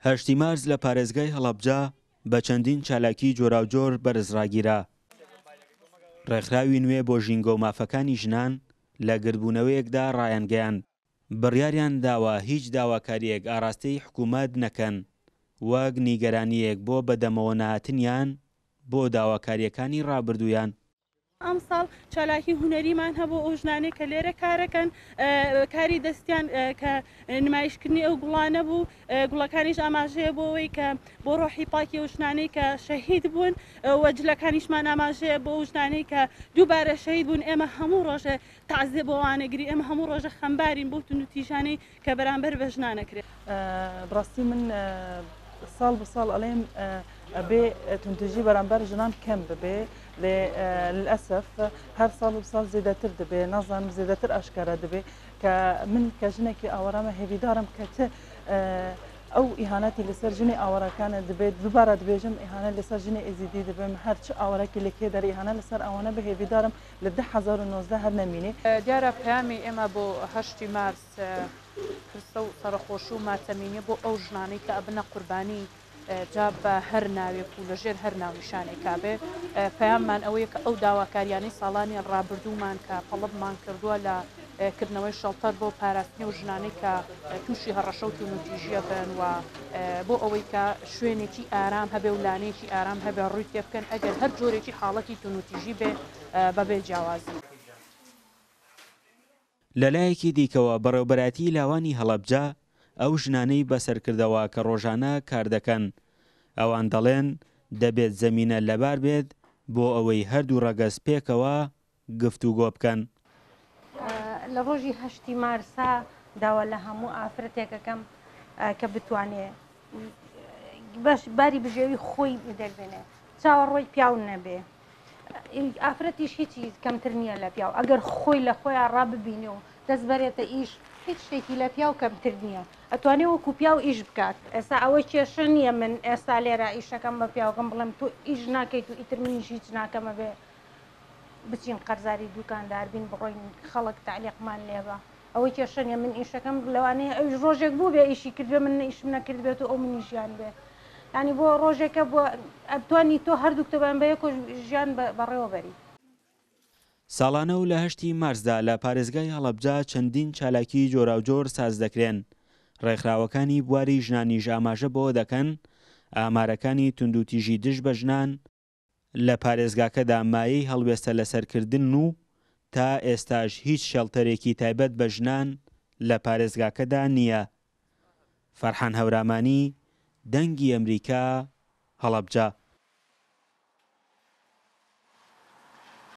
هەشتی مارس لە پارێزگای هەڵەبجە بە چەندین چالاکی جۆراوجۆر بەرز ڕاگیرا. ڕێکخراوی نوێ بۆ ژینگە و مافەکانی ژنان لە گرتبوونەوەیەکدا ڕایانگەیاند بڕیاریان داوە هیچ داواکاریەک ئاراستەی حکوومەت نەکەن وەک نیگەرانیەک بۆ بەدەمەوە نهاتنیان بۆ داواکاریەکانی ڕابردوویان. ئەم ساڵ چالاکی هونەریمان هەبوو ئەو ژنانەی کە لێرە کارەکەن کاری دەستیان کە نمایشکردنی ئەو گوڵانە بوو گوڵەکانیش ئاماژەیە بۆ ئەوەی کە بۆ ڕۆحی پاکی ئەو ژنانەی کە شەهید بوون وەجلەکانیشمان ئاماژەیە بۆ ئەو ژنانەی کە دووبارە شەهید بوون. ئێمە هەموو ڕۆژە تەعزیە بۆ وانەگری ئێمە هەموو ڕۆژە خەمبارین بۆ تونوتیژانەی کە بەرامبەر بە ژنانەکرێت. بڕاستی من ساڵ بە ساڵ ئەڵێم بێ تونتوژی بەرامبەر ژنان کەم ببێ للأسف هەر ساڵ و ساڵ زیاتر دەبێ نازانم زیاتر ئاشکارا دەبێ کە من کە ژنێکی ئاوەرامە هێویدارم کە ئەو ئیهانەتی لەسەر ژنی ئاوەرەکانە دەبێت دووبارە دەبێژم ئیهانە لەسەر ژنی ئێزیدی دەبێم هەرچ ئاوەرەکی لەکێ دەر ئیهانە لەسەر ئەوانە بە هێویدارم لە 2019 هەر نەمینێ. دیارە پەیامی ئێمە بۆ 8 مارس خستە و سەرخۆشی و ماتەمینی بۆ ئەو ژنانەی کە ئەبنە قوربانی جا بە هەر ناوێک و لەژێر هەر ناونیشانێک کابێ پەیاممان ئەوەیە کە ئەو داواکاریانەی ساڵانی ڕابردوومان کە قەڵبمان کردووە لە کردنەوەی شەڵتەر بۆ پاراستنی و ژنانەی کە تووشی هەڕەشە و تونوتیژیە بن و بۆ ئەوەی کە شوێنێکی ئارام هەبێ و لانەیەکی ئارام هەبێ ڕووی تێ بکەن ئەگەر هەر جۆرێکی حاڵەتی تونوتیژی بێ بەبێ جیاوازی. لەلایەکی دیکەوە بەڕێوەبەراتی لاوانی هەڵەبجە ئەو ژنانەی بەسەرکردەوە کە ڕۆژانە کار دەکەن ئەوان دەڵێن دەبێت زەمینە لەبار بێت بۆ ئەوەی هەردوو ڕەگەز پێکەوە گفتوگۆ بکەن. لە ڕۆژی 8 مارسا داوا لە هەموو ئافرەتێکەکەم کە بتوانێت باش باری بژێوی خۆی دەربێنێ چاوەڕۆی پیاو نەبێ ئافرەتیش هیچی کەمتر نییە لە پیاو ئەگەر خۆی لە خۆیان ڕاببینێ و دەست بەرێتە ئیش هیچ شتێکی لە پیاو کەمتر نییە ئەتوانێت وەکو پیاو ئیش بکات. ئێستا ئەوەی کێشە نییە من ئێستا لێرە ئیشەکەم بە پیاوەکەم بڵێم تۆ ئیش ناکەیت و ئیتر منیش هیچ ناکەمە بێ بچین قەرزاری دوکاندار بین بڕۆین خەڵک تعلیقمان لێبە ئەوەی کێشە نییە من ئیشەکەم لەوانەیە ئەوش ڕۆژێک بوو بێ ئیشی کردوێ من ئیشم نەکرد بێت و ئەو منیژیان بێ ینی بۆ ڕۆژێکە بۆ ئەتوانی تۆ هەردووکتەبان بە یەک ژیان بەڕێوەبەری. ساڵانە و لە 8 مارسدا لە پارێزگای هەڵەبجە چەندین چالاکی جۆراوجۆر ساز دەکرێن. ڕێکخراوەکانی بواری ژنانیش ئاماژە بۆ دەکەن ئامارەکانی توندوتیژی دژ بە ژنان لە پارێزگاکەدا مایەی هەڵوێستە لەسەرکردن و تا ئێستاش هیچ شێڵتەرێکی تایبەت بە ژنان لە پارێزگاکەدا نییە. فەرحان هەورامانی، دەنگی ئەمریکا، هەڵەبجە.